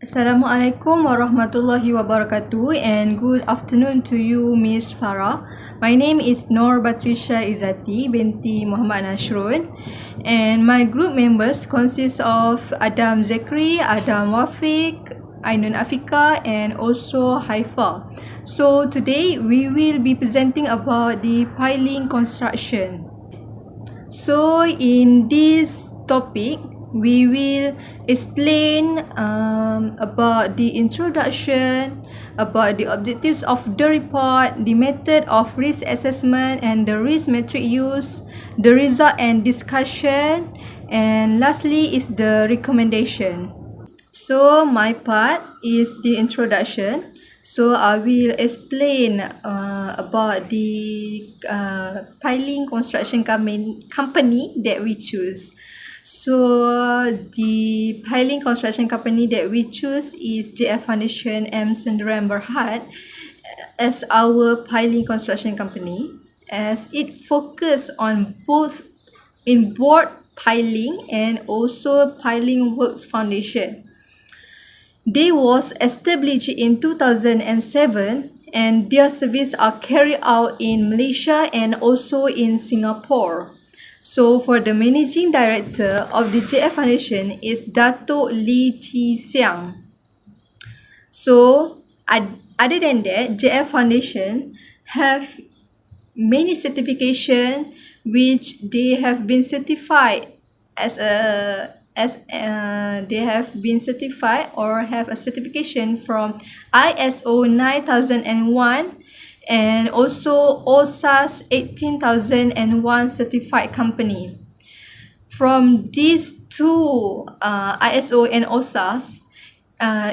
Assalamualaikum warahmatullahi wabarakatuh and good afternoon to you, Miss Farah. My name is NOOR BATRISYIA BINTI NASHRUN, and my group members consist of ZACHARY, Wafiq, AINON AFIQAH and also HAIFAA. So today we will be presenting about the piling construction. So in this topic, we will explain about the introduction, about the objectives of the report, the method of risk assessment and the risk metric use, the result and discussion, and lastly is the recommendation. So my part is the introduction. So I will explain about the piling construction company that we choose. So the piling construction company that we choose is JF Foundation M. Sundaram Berhad as our piling construction company, as it focuses on both inboard piling and also piling works foundation. They was established in 2007 and their service are carried out in Malaysia and also in Singapore. So for the managing director of the JF Foundation is Dato' Lee Chi Siang. So other than that, JF Foundation have many certification which they have been certified they have been certified or have a certification from ISO 9001 and also OSAS 18001 certified company. From these two ISO and OSAS,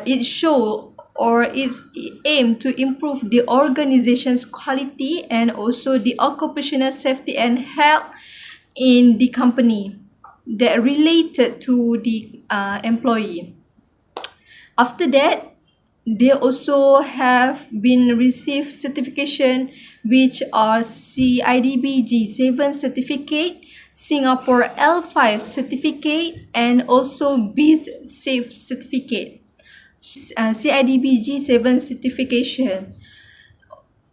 it show or its aim to improve the organization's quality and also the occupational safety and health in the company that related to the employee. After that, they also have been received certification which are CIDB G7 certificate, Singapore L5 certificate and also BIS Safe certificate. CIDB G7 certification.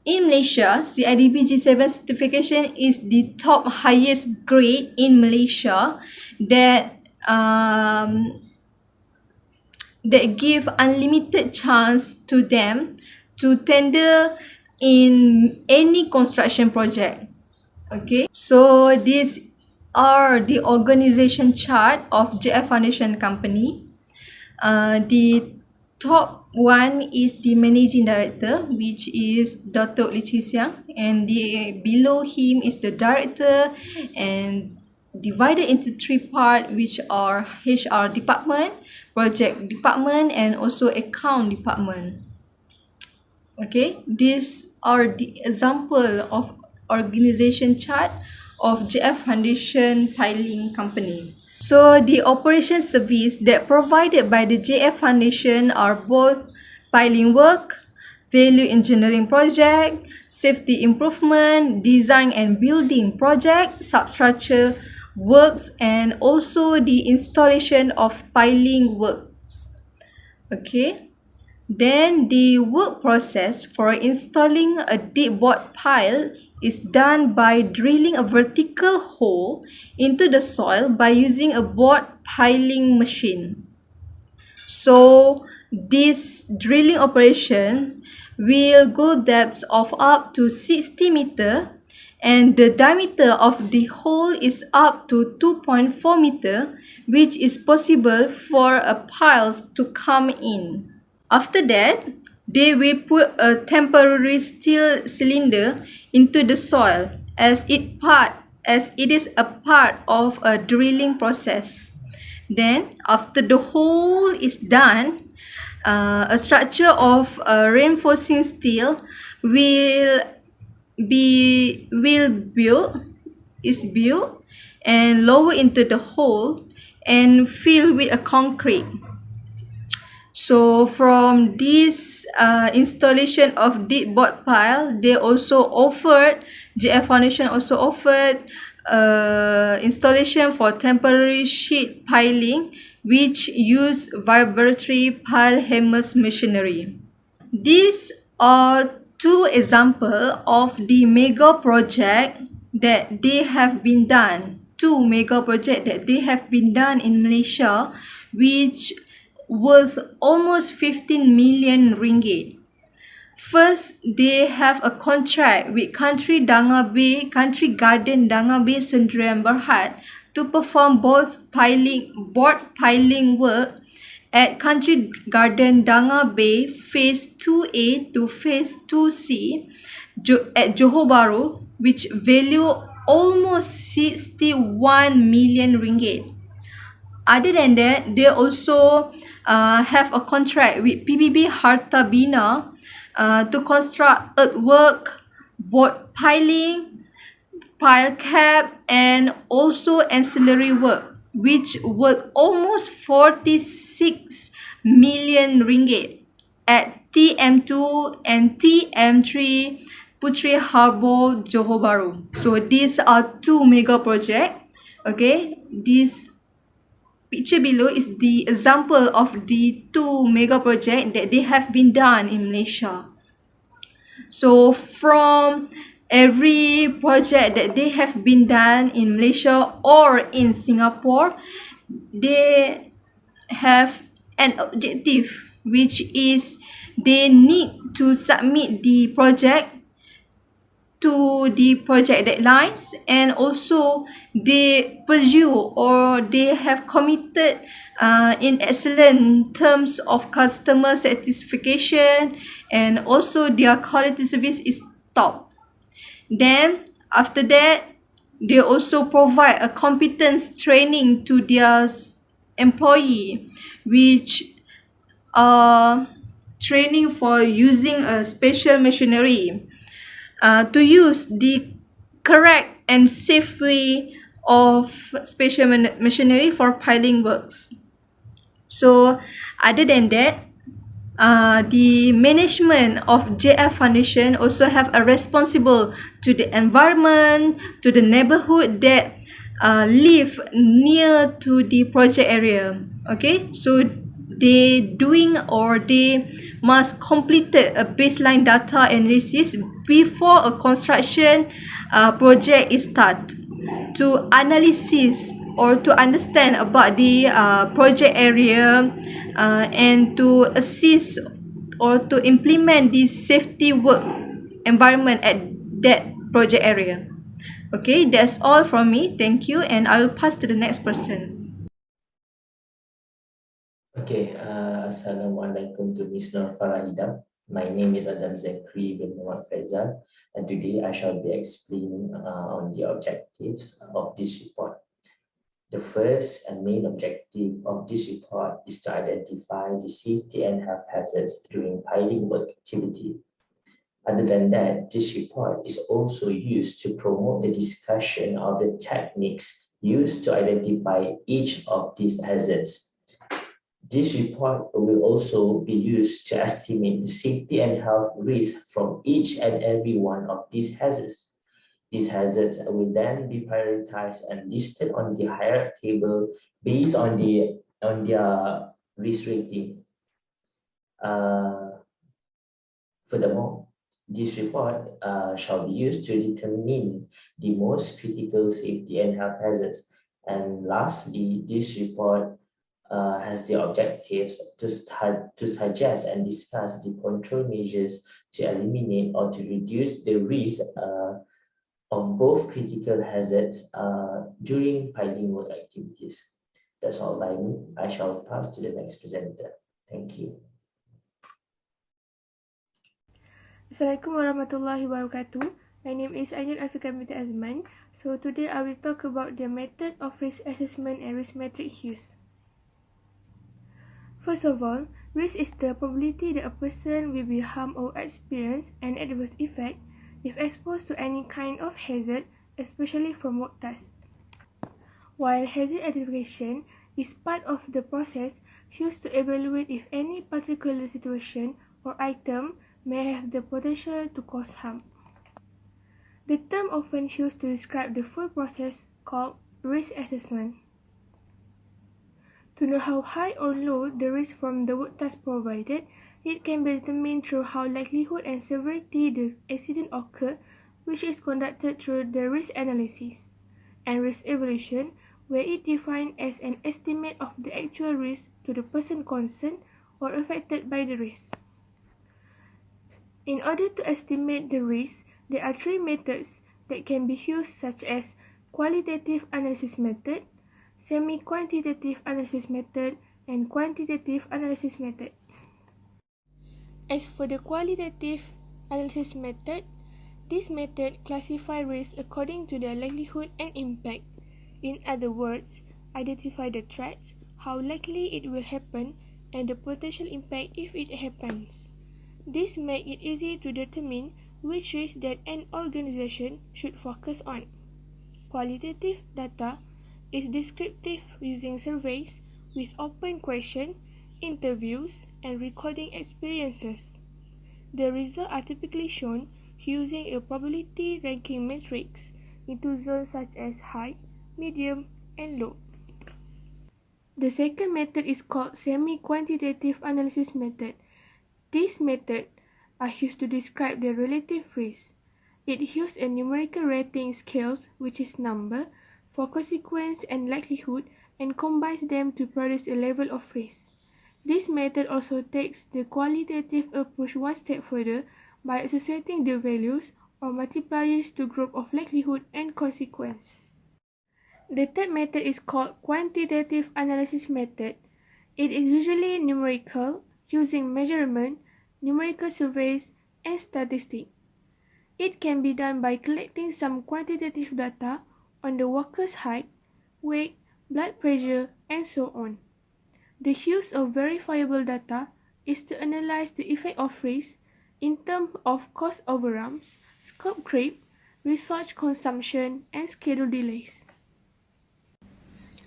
In Malaysia, CIDB G7 certification is the top highest grade in Malaysia that give unlimited chance to them to tender in any construction project. Okay, so these are the organization chart of JF Foundation Company. The top one is the managing director, which is Dato' Lee Chi Siang, and below him is the director, and divided into three parts, which are HR department, project department, and also account department. Okay, these are the example of organization chart of JF Foundation Piling Company. So the operation service that provided by the JF Foundation are both piling work, value engineering project, safety improvement, design and building project, substructure works, and also the installation of piling works. Okay, then the work process for installing a deep board pile is done by drilling a vertical hole into the soil by using a board piling machine. So this drilling operation will go depths of up to 60 meter and the diameter of the hole is up to 2.4 meter, which is possible for a piles to come in. After that, they will put a temporary steel cylinder into the soil as it is a part of a drilling process. Then, after the hole is done, a structure of reinforcing steel will built and lower into the hole and filled with a concrete. So from this installation of deep board pile, JF Foundation also offered installation for temporary sheet piling, which use vibratory pile hammers machinery. These are two examples of the mega project that they have been done. Two mega project that they have been done in Malaysia, which worth almost 15 million ringgit. First, they have a contract with Country Garden Danga Bay Sdn Bhd to perform board piling work at Country Garden Danga Bay Phase 2A to Phase 2C at Johor Bahru, which value almost 61 million ringgit. Other than that, they also have a contract with PBB Harta Bina to construct earthwork, board piling, pile cap, and also ancillary work, which worth almost 46 million ringgit at TM2 and TM3 Puteri Harbour, Johor Bahru. So these are two mega projects. Okay, this picture below is the example of the two mega projects that they have been done in Malaysia. So from every project that they have been done in Malaysia or in Singapore, they have an objective, which is they need to submit the project to the project deadlines, and also they pursue or they have committed in excellent terms of customer satisfaction, and also their quality service is top. Then after that, they also provide a competence training to their employee, which training for using a special machinery to use the correct and safe way of special machinery for piling works. So other than that, the management of JF Foundation also have a responsible to the environment, to the neighborhood that live near to the project area. Okay, so they doing or they must complete a baseline data analysis before a construction project is start, to analysis or to understand about the project area and to assist or to implement the safety work environment at that project area. Okay, that's all from me. Thank you, and I will pass to the next person. Okay, Assalamualaikum to Ms. Nur Farahidah. My name is Adam Zachary bin Muhammad FAIZAL, and today I shall be explaining on the objectives of this report. The first and main objective of this report is to identify the safety and health hazards during piling work activity. Other than that, this report is also used to promote the discussion of the techniques used to identify each of these hazards. This report will also be used to estimate the safety and health risks from each and every one of these hazards. These hazards will then be prioritized and listed on the hierarchy table based on their risk rating. Furthermore, this report shall be used to determine the most critical safety and health hazards. And lastly, this report has the objectives to suggest and discuss the control measures to eliminate or to reduce the risk of both critical hazards during piling work activities. That's all by me. I shall pass to the next presenter. Thank you. Assalamualaikum warahmatullahi wabarakatuh. My name is AFIQAH with AZMAN. So today I will talk about the method of risk assessment and risk matrix use. First of all, risk is the probability that a person will be harmed or experience an adverse effect if exposed to any kind of hazard, especially from work tasks. While hazard identification is part of the process used to evaluate if any particular situation or item may have the potential to cause harm. The term often used to describe the full process called risk assessment. To know how high or low the risk from the work task provided, it can be determined through how likelihood and severity the accident occur, which is conducted through the risk analysis, and risk evaluation, where it defined as an estimate of the actual risk to the person concerned or affected by the risk. In order to estimate the risk, there are three methods that can be used, such as qualitative analysis method, semi-quantitative analysis method, and quantitative analysis method. As for the qualitative analysis method, this method classifies risks according to their likelihood and impact. In other words, identify the threats, how likely it will happen, and the potential impact if it happens. This makes it easy to determine which risks that an organization should focus on. Qualitative data is descriptive, using surveys with open questions, interviews, and recording experiences. The results are typically shown using a probability ranking matrix into zones such as high, medium, and low. The second method is called semi-quantitative analysis method. This method are used to describe the relative risk. It uses a numerical rating scales, which is number, for consequence and likelihood, and combines them to produce a level of risk. This method also takes the qualitative approach one step further by associating the values or multipliers to group of likelihood and consequence. The third method is called quantitative analysis method. It is usually numerical, using measurement, numerical surveys, and statistics. It can be done by collecting some quantitative data on the worker's height, weight, blood pressure, and so on. The use of verifiable data is to analyze the effect of risk in terms of cost overruns, scope creep, resource consumption, and schedule delays.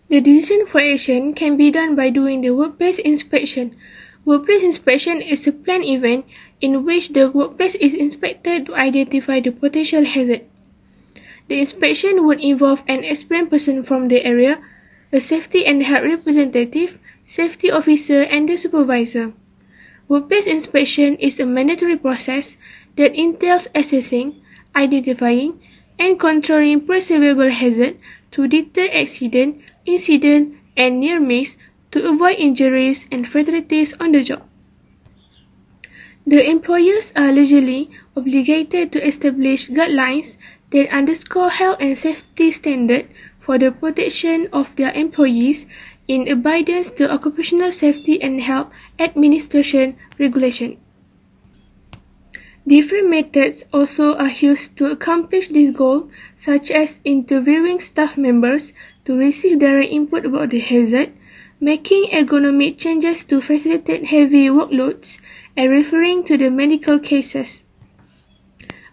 The decision for action can be done by doing the workplace inspection. Workplace inspection is a planned event in which the workplace is inspected to identify the potential hazard. The inspection would involve an experienced person from the area, a safety and health representative, safety officer, and the supervisor. Workplace inspection is a mandatory process that entails assessing, identifying, and controlling perceivable hazards to deter accident, incident, and near miss to avoid injuries and fatalities on the job. The employers are legally obligated to establish guidelines that underscore health and safety standards for the protection of their employees in obedience to Occupational Safety and Health Administration regulation. Different methods also are used to accomplish this goal, such as interviewing staff members to receive direct input about the hazard, making ergonomic changes to facilitate heavy workloads, and referring to the medical cases.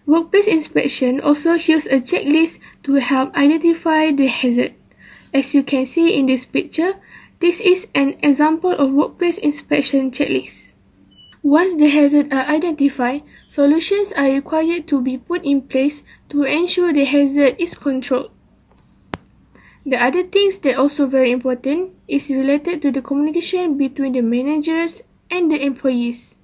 Workplace inspection also uses a checklist to help identify the hazard. As you can see in this picture, this is an example of workplace inspection checklist. Once the hazards are identified, solutions are required to be put in place to ensure the hazard is controlled. The other things that are also very important is related to the communication between the managers and the employees.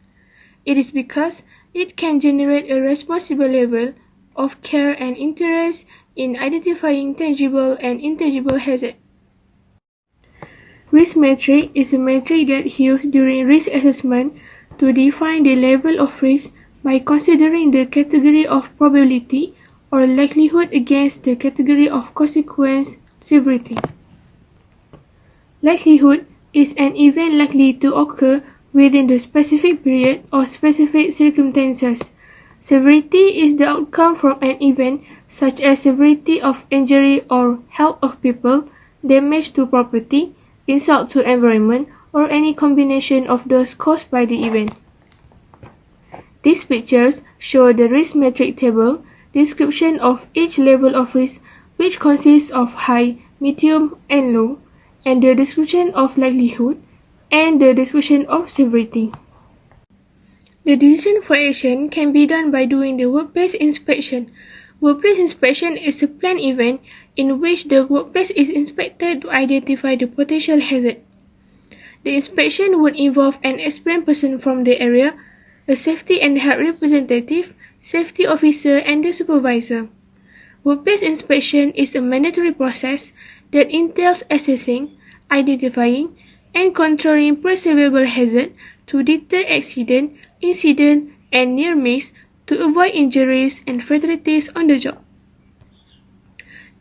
It is because it can generate a responsible level of care and interest in identifying tangible and intangible hazards. Risk metric is a metric that is used during risk assessment to define the level of risk by considering the category of probability or likelihood against the category of consequence severity. Likelihood is an event likely to occur within the specific period or specific circumstances. Severity is the outcome from an event such as severity of injury or health of people, damage to property, insult to environment, or any combination of those caused by the event. These pictures show the risk metric table, description of each level of risk, which consists of high, medium, and low, and the description of likelihood, and the description of severity. The decision for action can be done by doing the workplace inspection. Workplace inspection is a planned event in which the workplace is inspected to identify the potential hazard. The inspection would involve an experienced person from the area, a safety and health representative, safety officer, and the supervisor. Workplace inspection is a mandatory process that entails assessing, identifying, and controlling perceivable hazards to deter accident, incident, and near miss to avoid injuries and fatalities on the job.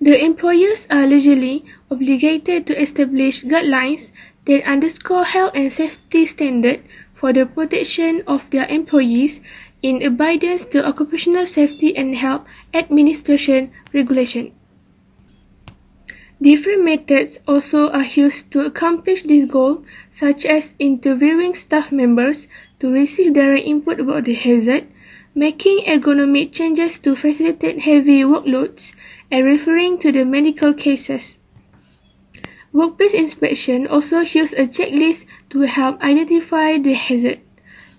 The employers are legally obligated to establish guidelines that underscore health and safety standards for the protection of their employees in obedience to Occupational Safety and Health Administration regulation. Different methods also are used to accomplish this goal, such as interviewing staff members to receive direct input about the hazard, making ergonomic changes to facilitate heavy workloads, and referring to the medical cases. Workplace inspection also uses a checklist to help identify the hazard.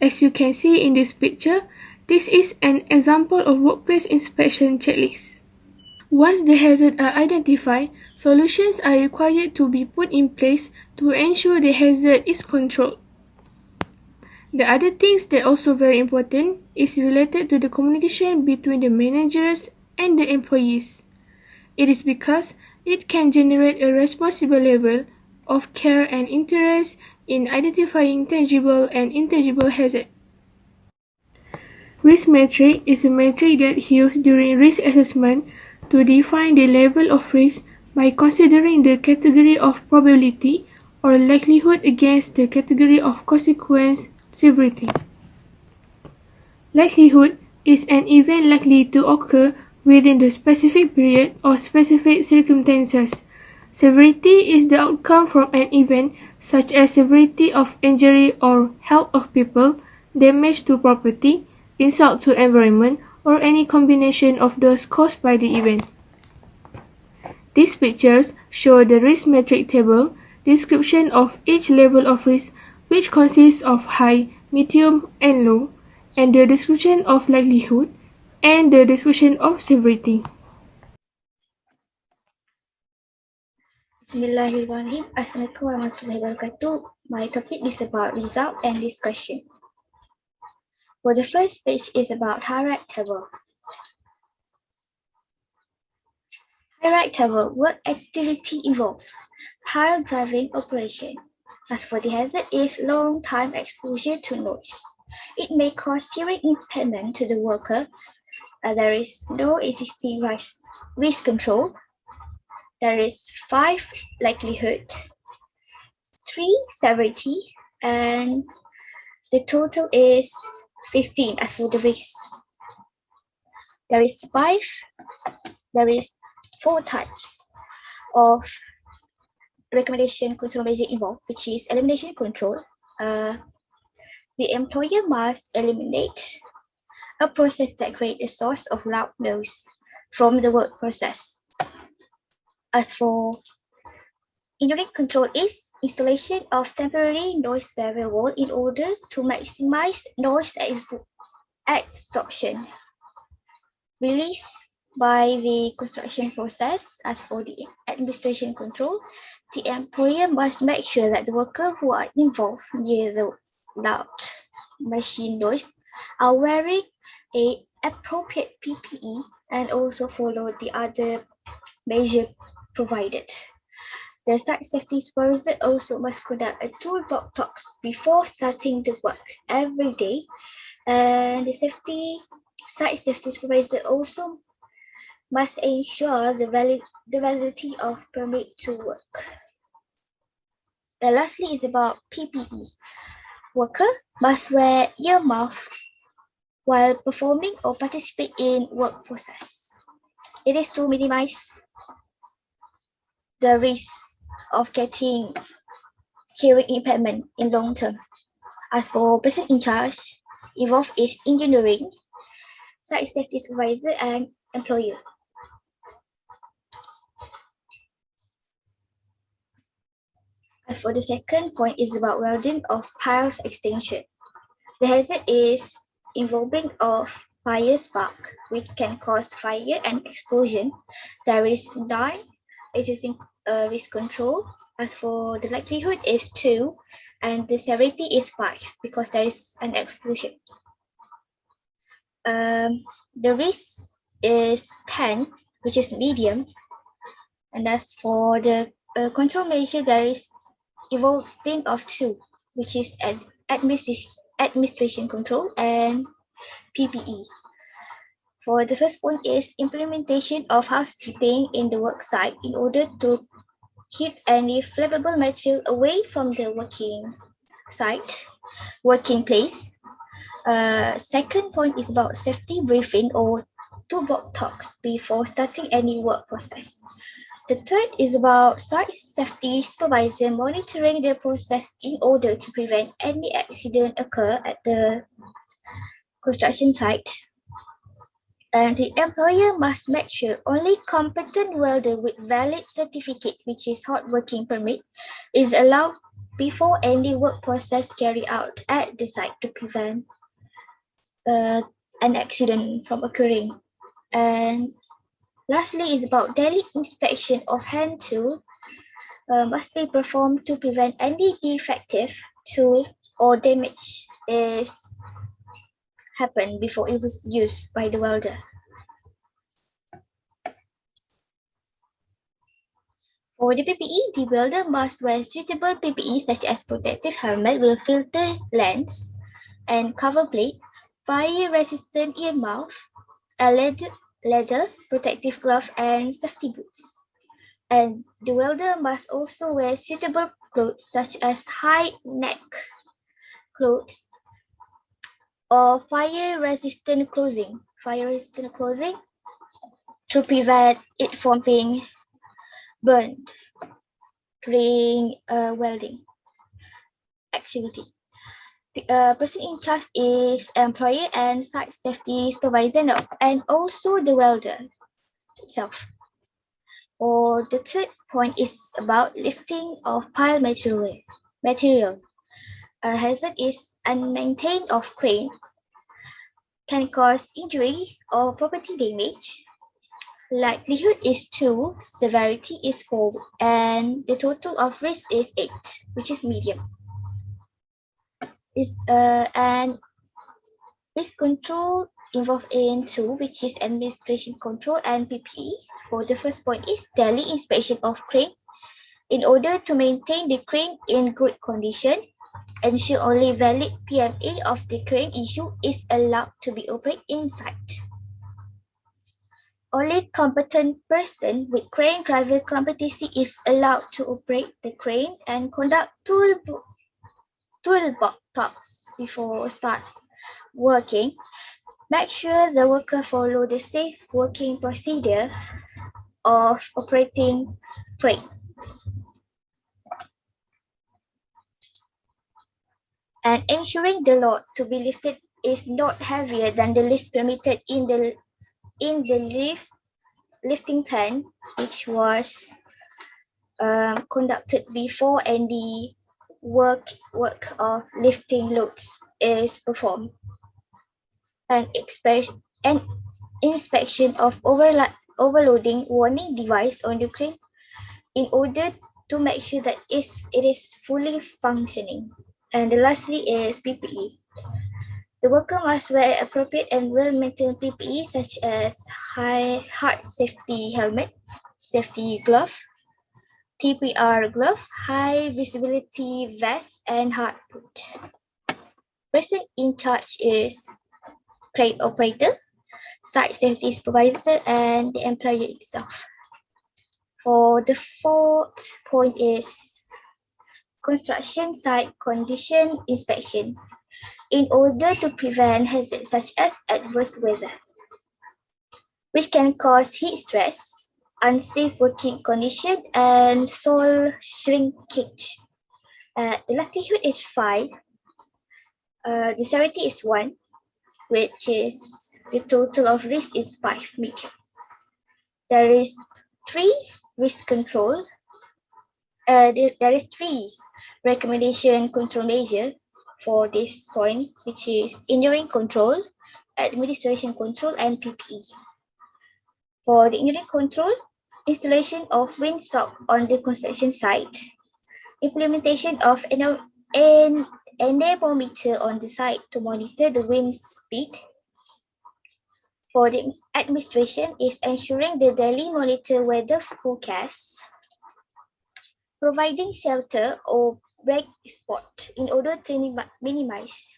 As you can see in this picture, this is an example of workplace inspection checklist. Once the hazards are identified, solutions are required to be put in place to ensure the hazard is controlled. The other things that also very important is related to the communication between the managers and the employees. It is because it can generate a responsible level of care and interest in identifying tangible and intangible hazards. Risk metric is a metric that used during risk assessment to define the level of risk by considering the category of probability or likelihood against the category of consequence severity. Likelihood is an event likely to occur within the specific period or specific circumstances. Severity is the outcome from an event such as severity of injury or health of people, damage to property, insult to environment, or any combination of those caused by the event. These pictures show the risk metric table, description of each level of risk, which consists of high, medium, and low, and the description of likelihood, and the description of severity. Bismillahirrahmanirrahim. Assalamualaikum warahmatullahi wabarakatuh. My topic is about result and discussion. For the first page is about hierarchy table. Hierarchy table work activity involves pile driving operation. As for the hazard is long time exposure to noise. It may cause hearing impairment to the worker. There is no existing risk control. There is 5 likelihood, 3 severity, and the total is 15 as for the risk. There is 4 types of recommendation control measure involved, which is elimination control. The employer must eliminate a process that creates a source of loud noise from the work process. As for indirect control is installation of temporary noise barrier wall in order to maximize noise absorption. Release by the construction process. As for the administration control, the employer must make sure that the workers who are involved near the loud machine noise are wearing an appropriate PPE and also follow the other measure provided. The site safety supervisor also must conduct a toolbox talks before starting the work every day, and the site safety supervisor also must ensure the validity of permit to work. And lastly is about PPE. Worker must wear earmuff while performing or participate in work process. It is to minimize the risk of getting hearing impairment in long term. As for person in charge, involved is engineering, site safety supervisor, and employer. As for the second point is about welding of piles extension. The hazard is involving of fire spark, which can cause fire and explosion. There is 9 existing risk control. As for the likelihood is 2, and the severity is 5 because there is an explosion. The risk is 10, which is medium. And as for the control measure, there is evolving of 2, which is administration control and PPE. For the first point is implementation of housekeeping in the work site in order to keep any flammable material away from the working place. Second point is about safety briefing or toolbox talks before starting any work process. The third is about site safety supervisor monitoring the process in order to prevent any accident occur at the construction site. And the employer must make sure only competent welder with valid certificate, which is hot working permit, is allowed before any work process carried out at the site to prevent an accident from occurring. And lastly is about daily inspection of hand tool must be performed to prevent any defective tool or damage is happen before it was used by the welder. For the PPE, the welder must wear suitable PPE such as protective helmet with filter lens and cover plate, fire-resistant earmuff, a leather protective glove, and safety boots. And the welder must also wear suitable clothes such as high neck clothes or fire-resistant clothing to prevent it from being burned during welding activity. Person in charge is employer and site safety supervisor and also the welder itself. Or the third point is about lifting of pile material. A hazard is unmaintained of crane can cause injury or property damage. Likelihood is 2, severity is 4, and the total of risk is 8, which is medium. And risk control involved in 2, which is administration control and PPE. For the first point is daily inspection of crane in order to maintain the crane in good condition. Ensure only valid PMA of the crane issue is allowed to be operated inside. Only competent person with crane driver competency is allowed to operate the crane and conduct toolbox talks before start working. Make sure the worker follow the safe working procedure of operating crane. And ensuring the load to be lifted is not heavier than the list permitted in the lifting plan, which was conducted before any work of lifting loads is performed. And inspection of overloading warning device on the crane in order to make sure that it is fully functioning. And lastly is PPE. The worker must wear appropriate and well-maintained PPE such as hard safety helmet, safety glove, TPR glove, high visibility vest, and hard boot. Person in charge is crane operator, site safety supervisor, and the employer itself. For the fourth point is construction site condition inspection in order to prevent hazards such as adverse weather, which can cause heat stress, unsafe working condition, and soil shrinkage. The likelihood is 5. The severity is 1, which is the total of risk is 5 meter. There is 3 risk control. There is 3 recommendation control measure for this point, which is engineering control, administration control, and PPE. For the engineering control, installation of windsock on the construction site, implementation of an anemometer on the site to monitor the wind speed. For the administration is ensuring the daily monitor weather forecasts, providing shelter or break spot in order to minimize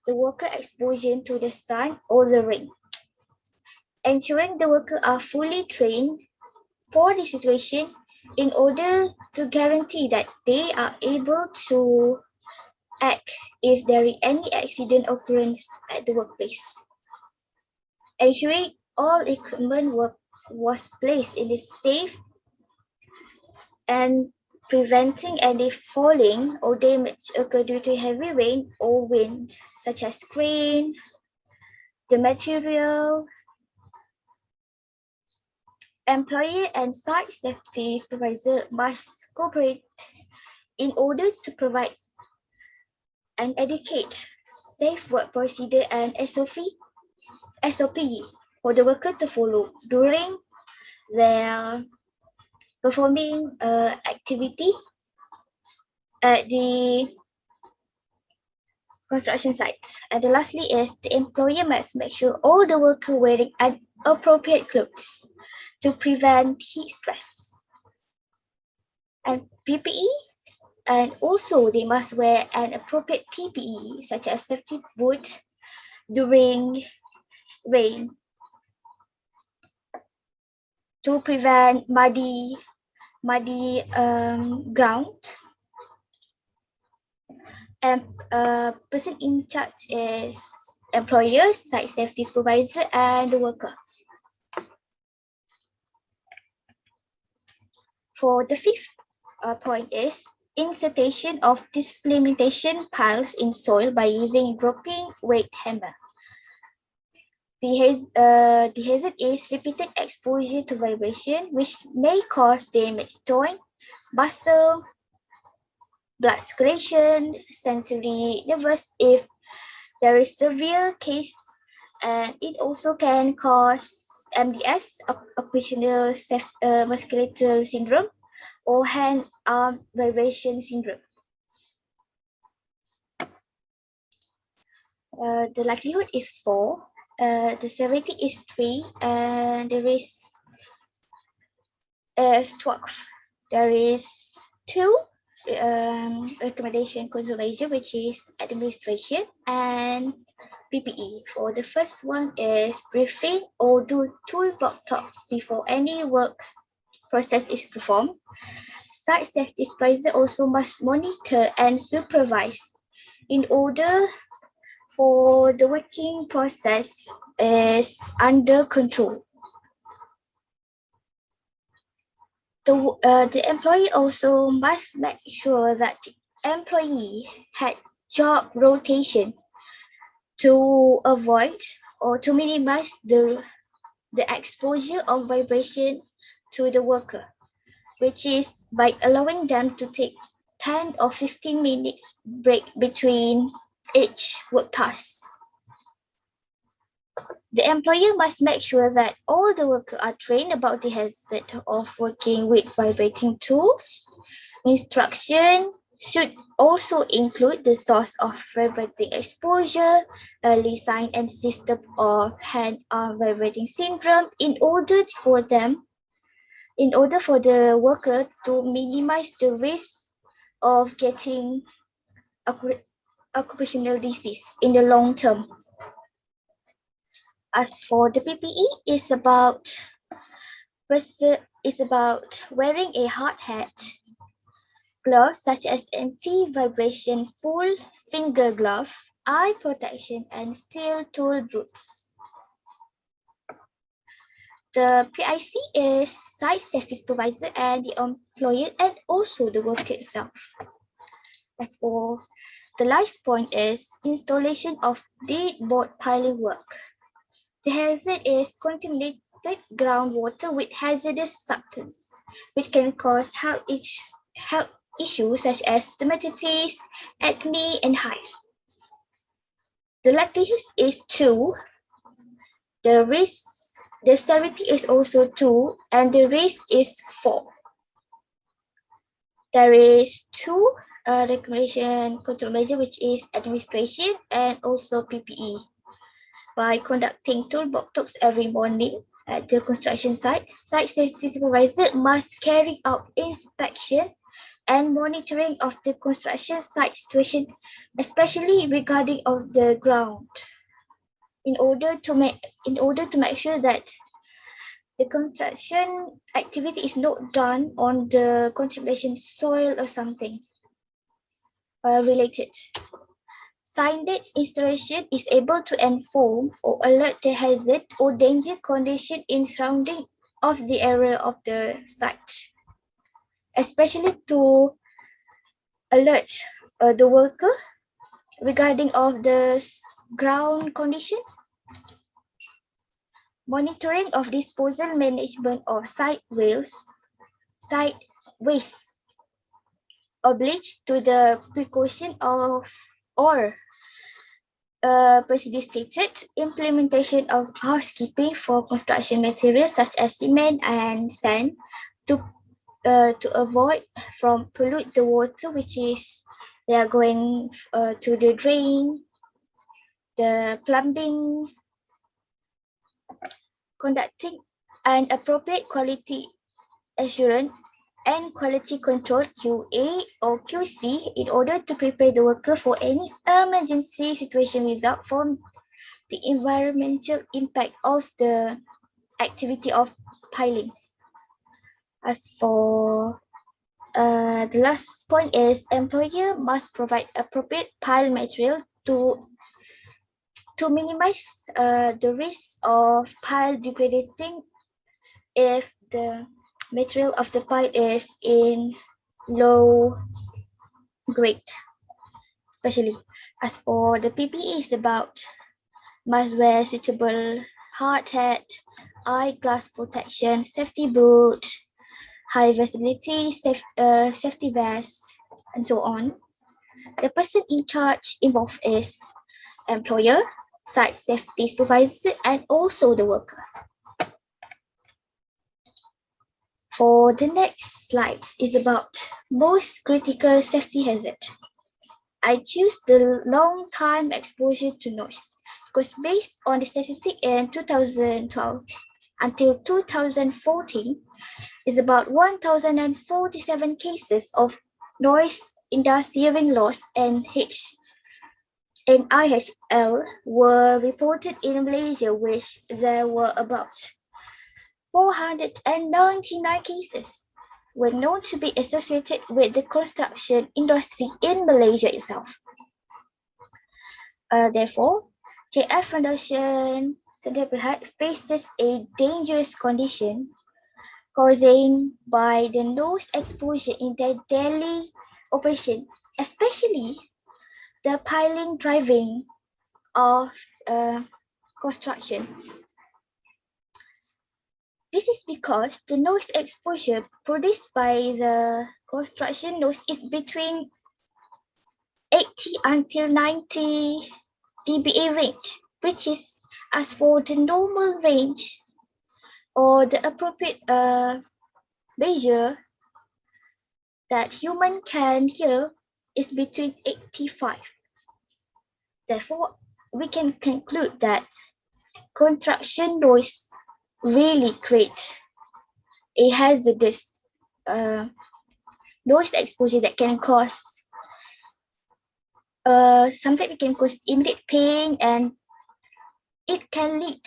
the worker exposure to the sun or the rain. Ensuring the workers are fully trained for the situation in order to guarantee that they are able to act if there is any accident occurrence at the workplace. Ensuring all equipment was placed in a safe and preventing any falling or damage occur due to heavy rain or wind, such as crane, the material. Employer and site safety supervisor must cooperate in order to provide and educate safe work procedure and SOP for the worker to follow during their performing activity at the construction sites. And lastly is the employer must make sure all the workers wearing appropriate clothes to prevent heat stress. And PPE, and also they must wear an appropriate PPE such as safety boot during rain to prevent muddy ground. And person in charge is employer, site safety supervisor, and the worker. For the fifth point is insertion of displacement piles in soil by using dropping weight hammer. The hazard is repeated exposure to vibration, which may cause damage to joint, muscle, blood circulation, sensory nervous if there is severe case, and it also can cause MDS, operational musculoskeletal syndrome, or hand-arm vibration syndrome. The likelihood is 4, the severity is 3, and the risk is 12. There is 2 recommendation control measure, which is administration and PPE. For the first one is briefing or do toolbox talks before any work process is performed. Site safety supervisor also must monitor and supervise in order for the working process is under control. The employee also must make sure that the employee had job rotation to avoid or to minimize the exposure of vibration to the worker, which is by allowing them to take 10 or 15 minutes break between each work task. The employer must make sure that all the workers are trained about the hazard of working with vibrating tools. Instruction should also include the source of vibrating exposure, early sign and symptom of hand-arm vibrating syndrome in order for the worker to minimize the risk of getting occupational disease in the long term. As for the PPE, it's about wearing a hard hat, gloves such as anti-vibration full finger glove, eye protection, and steel tool boots. The PIC is site safety supervisor and the employer and also the worker itself. As for the last point is installation of dead board piling work. The hazard is contaminated groundwater with hazardous substance, which can cause health issues such as dermatitis, acne, and hives. The likelihood is 2. The severity is also 2, and the risk is 4. There is 2 recommendation control measure, which is administration and also PPE. By conducting toolbox talks every morning at the construction site, site safety supervisor must carry out inspection and monitoring of the construction site situation, especially regarding of the ground, in order to make sure that the construction activity is not done on the contamination soil or something related. Signed installation is able to inform or alert the hazard or danger condition in surrounding of the area of the site, especially to alert the worker regarding of the ground condition. Monitoring of disposal management of site waste obliged to the precaution of or procedure stated, implementation of housekeeping for construction materials such as cement and sand to avoid from pollute the water, which is they are going to the drain, the plumbing, conducting an appropriate quality assurance and quality control QA or QC in order to prepare the worker for any emergency situation result from the environmental impact of the activity of piling. As for the last point is employer must provide appropriate pile material to minimize the risk of pile degrading if the material of the pile is in low grade, especially. As for the PPE, is about must wear suitable hard hat, eyeglass protection, safety boot, high visibility, safety vest, and so on. The person in charge involved is employer, site safety supervisor, and also the worker. For the next slide is about most critical safety hazard. I choose the long time exposure to noise because based on the statistic in 2012 until 2014 is about 1,047 cases of noise-induced hearing loss and IHL were reported in Malaysia, which there were about 499 cases were known to be associated with the construction industry in Malaysia itself. Therefore, JF Foundation Center Berhad faces a dangerous condition caused by the noise exposure in their daily operations, especially the piling driving of construction. This is because the noise exposure produced by the construction noise is between 80 until 90 dBA range, which is as for the normal range or the appropriate measure that human can hear is between 85. Therefore, we can conclude that construction noise really create a hazardous noise exposure that can cause sometimes it can cause immediate pain, and it can lead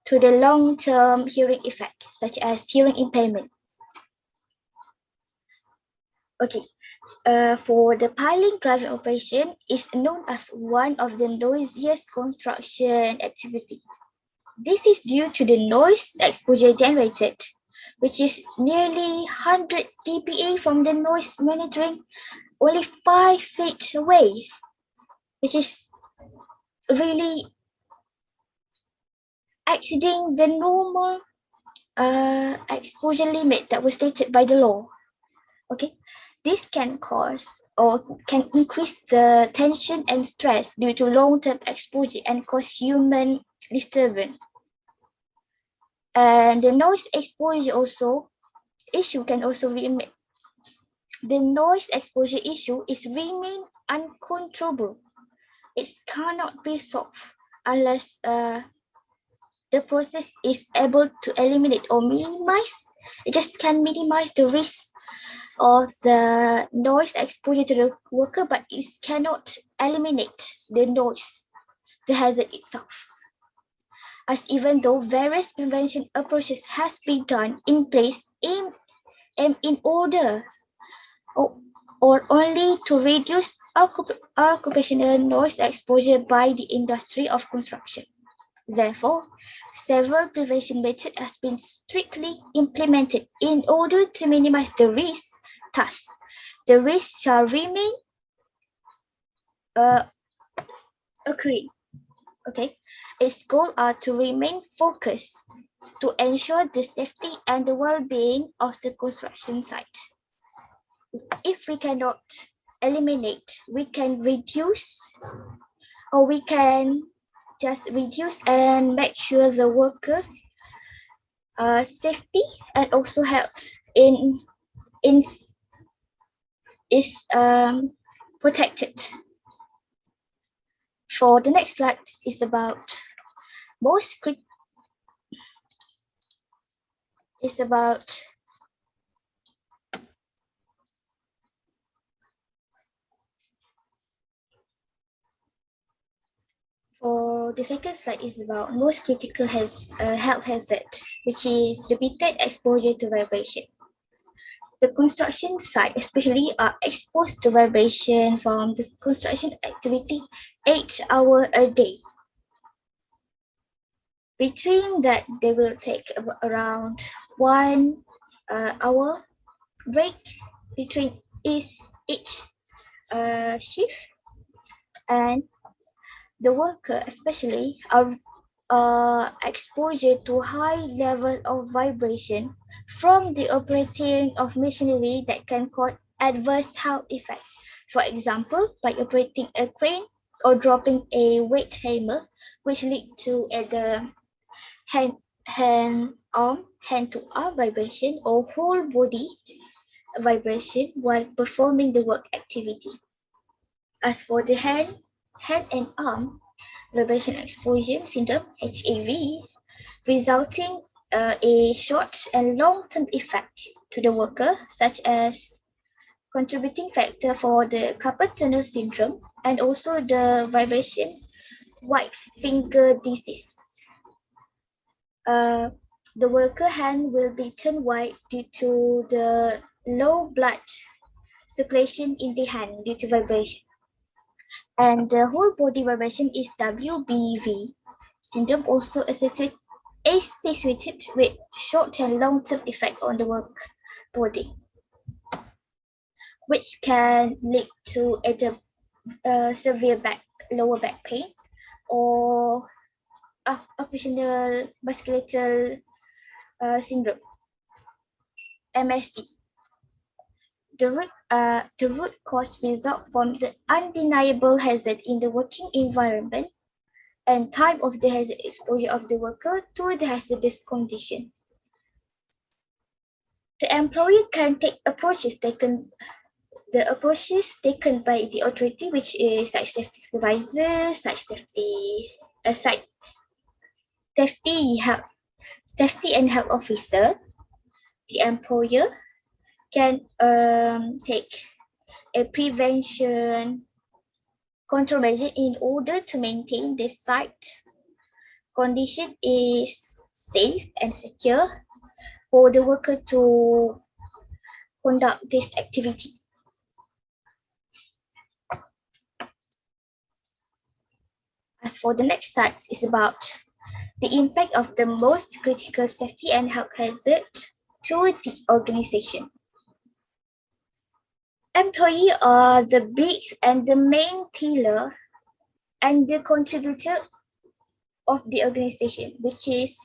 to the long-term hearing effect such as hearing impairment. Okay, for the piling driving operation is known as one of the noisiest construction activity. This is due to the noise exposure generated, which is nearly 100 dBA from the noise monitoring only 5 feet away, which is really exceeding the normal exposure limit that was stated by the law. Okay, this can cause or can increase the tension and stress due to long-term exposure and cause human disturbance. And the noise exposure also issue can also the noise exposure issue is remain uncontrollable. It cannot be solved unless the process is able to eliminate or minimize. It just can minimize the risk of the noise exposure to the worker, but it cannot eliminate the noise, the hazard itself. As even though various prevention approaches has been done in place in order or only to reduce occupational noise exposure by the industry of construction. Therefore, several prevention methods have been strictly implemented in order to minimize the risk. Thus, the risk shall remain occurring. Okay, its goals are to remain focused to ensure the safety and the well-being of the construction site. If we cannot eliminate, we can reduce, or we can just reduce and make sure the worker safety and also health is protected. For the next slide is about for the second slide is about most critical health hazard, which is repeated exposure to vibration. The construction site especially are exposed to vibration from the construction activity 8 hours a day. Between that, they will take around 1 hour break between each shift, and the worker especially are exposure to high level of vibration from the operating of machinery that can cause adverse health effects. For example, by operating a crane or dropping a weight hammer, which lead to either hand-to-arm vibration or whole body vibration while performing the work activity. As for the hand and arm vibration exposure syndrome, HAV, resulting a short and long-term effect to the worker, such as contributing factor for the carpal tunnel syndrome and also the vibration white finger disease. The worker hand will be turned white due to the low blood circulation in the hand due to vibration. And the whole body vibration is WBV syndrome, also associated with short and long-term effect on the work body, which can lead to either severe lower back pain or occasional musculoskeletal syndrome, MSD. The root cause result from the undeniable hazard in the working environment and type of the hazard exposure of the worker to the hazardous condition. The employee can take approaches taken by the authority, which is site safety supervisor, site safety and health officer. The employer can take a prevention control measure in order to maintain the site condition is safe and secure for the worker to conduct this activity. As for the next slide is about the impact of the most critical safety and health hazard to the organization. Employees are the big and the main pillar and the contributor of the organization, which is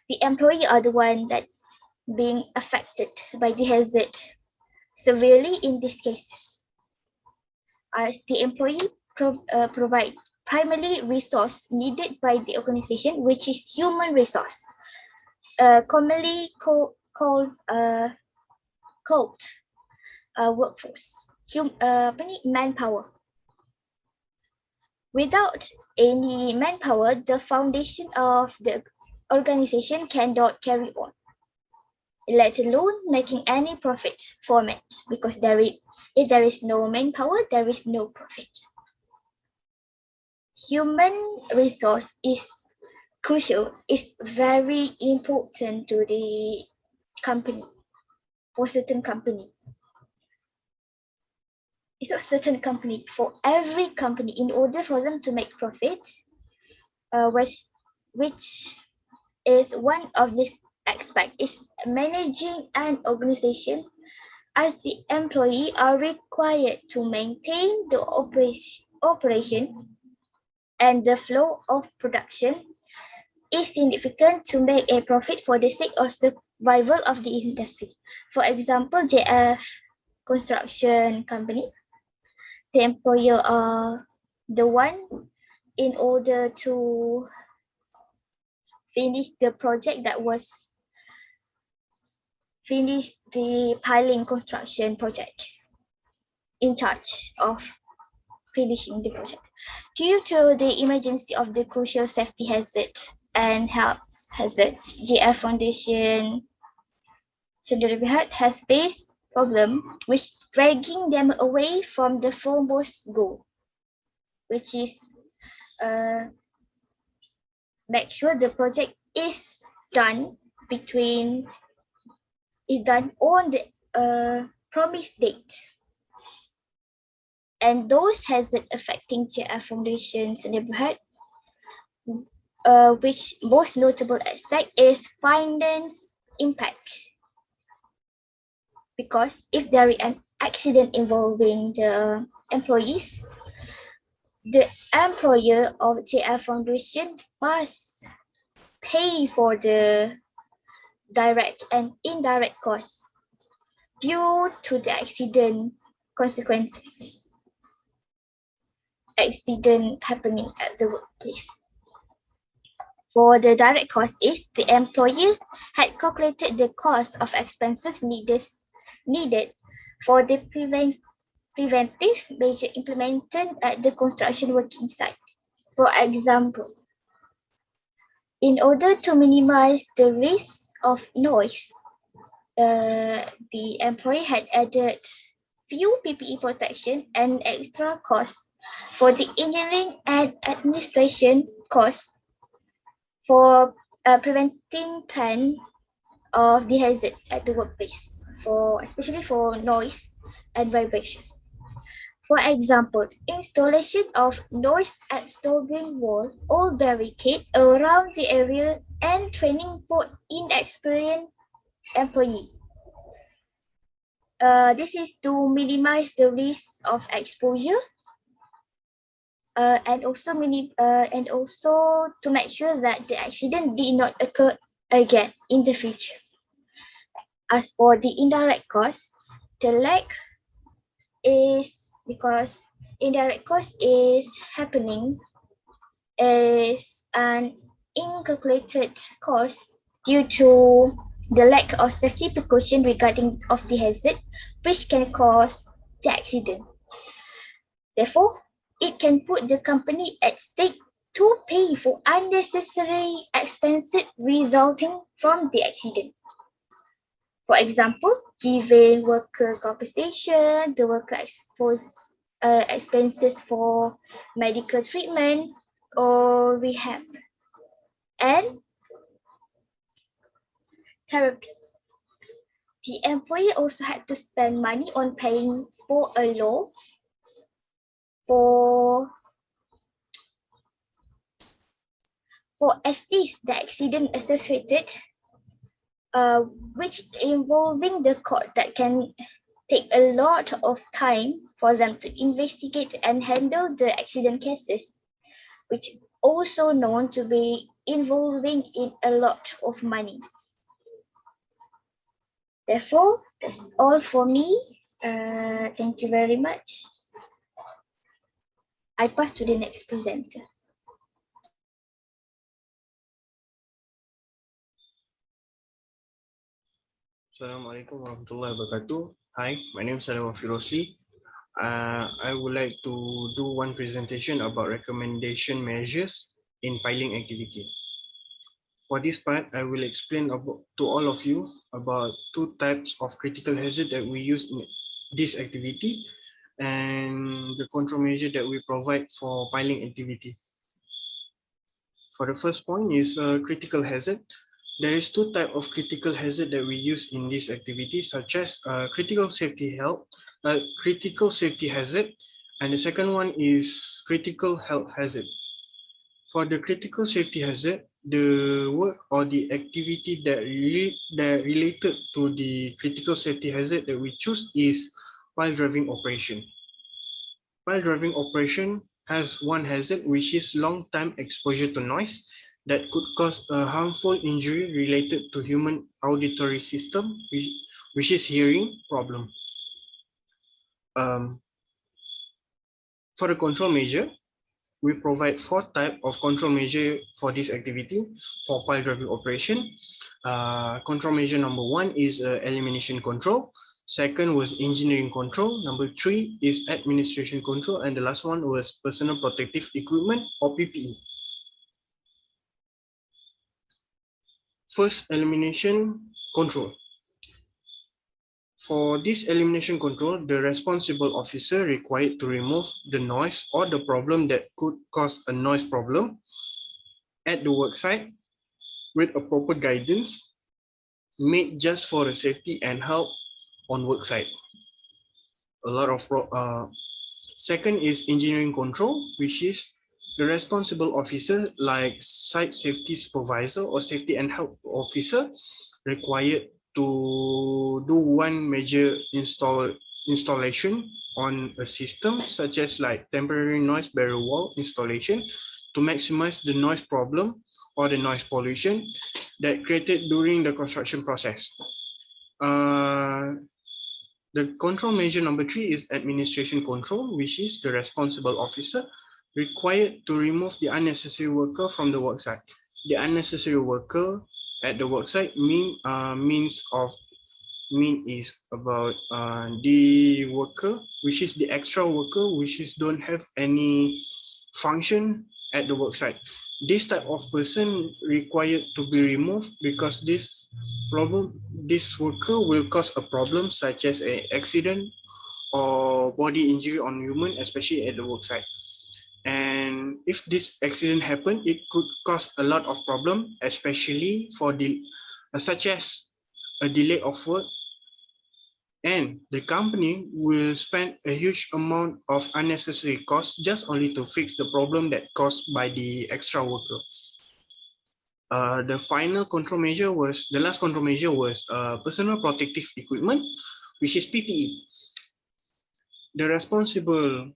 the employee are the one that being affected by the hazard severely in these cases, as the employee provide primarily resource needed by the organization, which is human resource, commonly called workforce, manpower. Without any manpower, the foundation of the organization cannot carry on, let alone making any profit from it, because if there is no manpower, there is no profit. Human resource is crucial, is very important to the company, for certain company. It's not certain company, for every company, in order for them to make profit, which is one of these aspects, is managing an organization, as the employee are required to maintain the operation and the flow of production is significant to make a profit for the sake of survival of the industry. For example, JF construction company, the employer are the one in order to finish the project that was finish the piling construction project, in charge of finishing the project. Due to the emergency of the crucial safety hazard and health hazard, GF Foundation has faced problem which dragging them away from the foremost goal, which is make sure the project is done on the promised date. And those hazards affecting GF Foundation's neighborhood, which most notable aspect is finance impact. Because if there is an accident involving the employees, the employer of GF Foundation must pay for the direct and indirect costs due to the accident consequences. Accident happening at the workplace. For the direct cost is the employer had calculated the cost of expenses needed for the preventive measure implemented at the construction working site. For example, in order to minimize the risk of noise, the employee had added few PPE protection and extra costs for the engineering and administration costs for preventing plan of the hazard at the workplace, especially for noise and vibration. For example, installation of noise absorbing wall or barricade around the area and training for inexperienced employee. This is to minimize the risk of exposure and also to make sure that the accident did not occur again in the future. As for the indirect cost, the lag is because indirect cost is happening as an incalculated cost due to the lack of safety precaution regarding of the hazard, which can cause the accident. Therefore, it can put the company at stake to pay for unnecessary expenses resulting from the accident. For example, giving worker compensation, the worker expenses for medical treatment or rehab, and therapy. The employee also had to spend money on paying for a law for assist the accident associated, which involving the court that can take a lot of time for them to investigate and handle the accident cases, which also known to be involving in a lot of money. Therefore, that's all for me. Thank you very much. I pass to the next presenter. Assalamualaikum warahmatullahi wabarakatuh. Hi, my name is Rosli. I would like to do one presentation about recommendation measures in piling activity. For this part, I will explain to all of you about two types of critical hazard that we use in this activity and the control measure that we provide for piling activity. For the first point is critical hazard. There is two types of critical hazard that we use in this activity, such as critical safety hazard, and the second one is critical health hazard. For the critical safety hazard, the work or the activity that related to the critical safety hazard that we choose is pile driving operation. Pile driving operation has one hazard, which is long-time exposure to noise that could cause a harmful injury related to human auditory system, which is hearing problem. For the control measure, we provide four types of control measure for this activity for pile driving operation. Control measure number one is elimination control. Second was engineering control. Number three is administration control. And the last one was personal protective equipment or PPE. First, elimination control. For this elimination control, the responsible officer required to remove the noise or the problem that could cause a noise problem at the work site with a proper guidance made just for the safety and health on work site. Second is engineering control, which is the responsible officer like site safety supervisor or safety and health officer required to do one major installation on a system, such as like temporary noise barrier wall installation to maximize the noise problem or the noise pollution that created during the construction process. The control measure number three is administration control, which is the responsible officer required to remove the unnecessary worker from the work site. The unnecessary worker at the work site means about the worker, which is the extra worker, which is don't have any function at the work site. This type of person required to be removed because this worker will cause a problem such as an accident or body injury on human, especially at the work site. And if this accident happened, it could cause a lot of problem, especially for such as a delay of work, and the company will spend a huge amount of unnecessary costs just only to fix the problem that caused by the extra worker. The last control measure was personal protective equipment, which is PPE. The responsible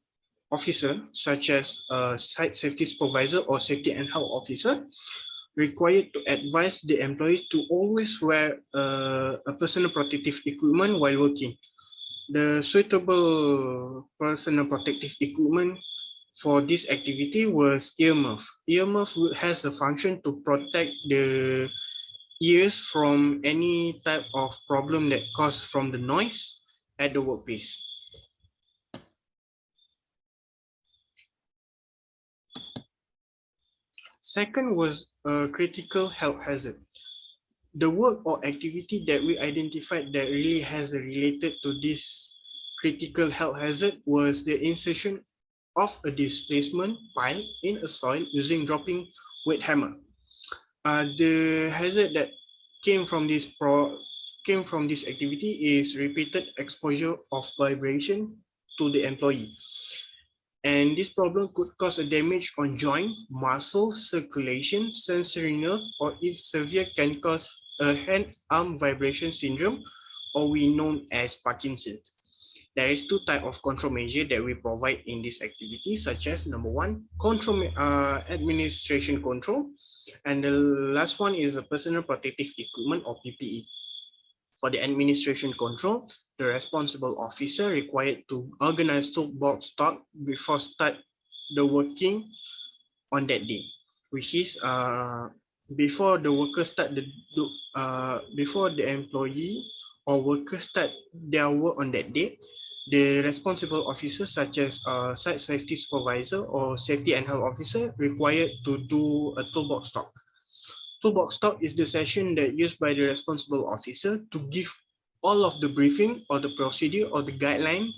officer, such as a site safety supervisor or safety and health officer, required to advise the employee to always wear a personal protective equipment while working. The suitable personal protective equipment for this activity was earmuff. Earmuff has a function to protect the ears from any type of problem that caused from the noise at the workplace. Second was a critical health hazard. The work or activity that we identified that really has related to this critical health hazard was the insertion of a displacement pile in a soil using dropping weight hammer. The hazard that came from this activity is repeated exposure of vibration to the employee. And this problem could cause a damage on joint, muscle, circulation, sensory nerve, or if severe can cause a hand-arm vibration syndrome, or we known as Parkinson's. There is two types of control measure that we provide in this activity, such as number one, administration control, and the last one is a personal protective equipment or PPE. For the administration control, the responsible officer required to organize toolbox stock before start the working on that day, which is before the worker start before the employee or workers start their work on that date, the responsible officers such as site safety supervisor or safety and health officer required to do a toolbox talk. Toolbox talk is the session that used by the responsible officer to give all of the briefing or the procedure or the guideline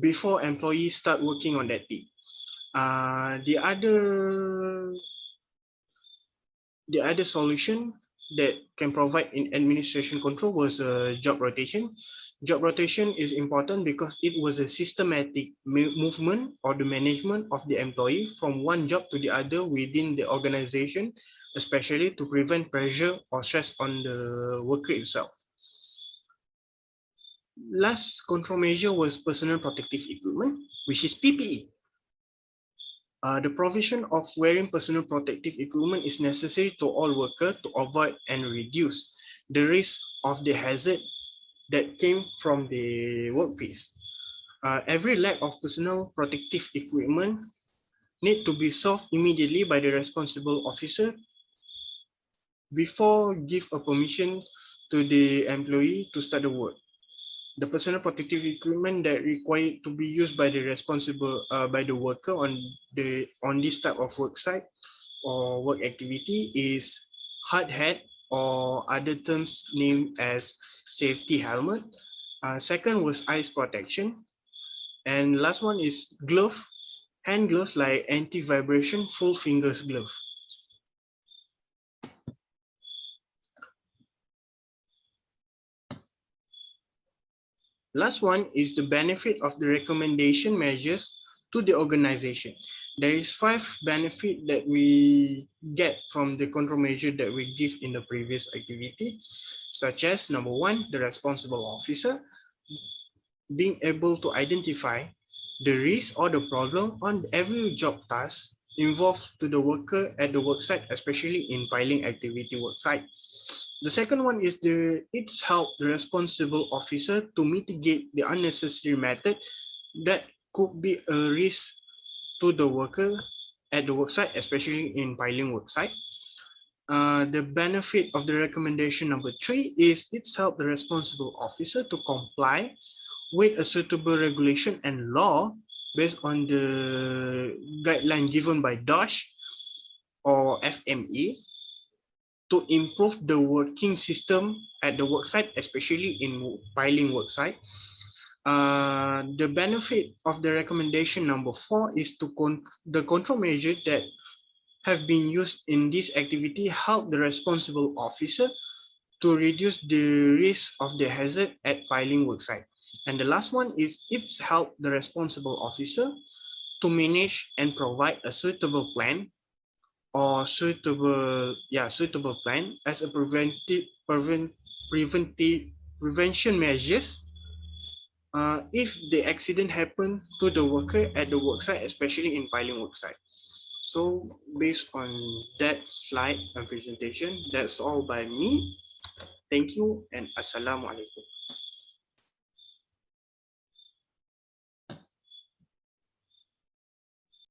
before employees start working on that day. The other solution that can provide in administration control was job rotation. Job rotation is important because it was a systematic movement or the management of the employee from one job to the other within the organization, especially to prevent pressure or stress on the worker itself. Last control measure was personal protective equipment, which is PPE. The provision of wearing personal protective equipment is necessary to all workers to avoid and reduce the risk of the hazard that came from the workplace. Every lack of personal protective equipment need to be solved immediately by the responsible officer before give a permission to the employee to start the work. The personal protective equipment that required to be used by the responsible by the worker on this type of work site or work activity is hard hat or other terms named as safety helmet. Second was eyes protection, and last one is glove, hand gloves like anti-vibration full fingers glove. Last one is the benefit of the recommendation measures to the organization. There is 5 benefits that we get from the control measure that we give in the previous activity, such as number 1, the responsible officer being able to identify the risk or the problem on every job task involved to the worker at the work site, especially in piling activity work site. The second one is it's help the responsible officer to mitigate the unnecessary method that could be a risk to the worker at the work site, especially in piling work site. The benefit of the recommendation number 3 is it's help the responsible officer to comply with a suitable regulation and law based on the guideline given by DOSH or FME to improve the working system at the worksite, especially in piling worksite. The benefit of the recommendation number 4 is the control measure that have been used in this activity help the responsible officer to reduce the risk of the hazard at piling worksite. And the last one is it's help the responsible officer to manage and provide a suitable plan or suitable plan as a prevention measures if the accident happen to the worker at the worksite, especially in piling worksite. So based on that slide and presentation, that's all by me. Thank you and Assalamualaikum.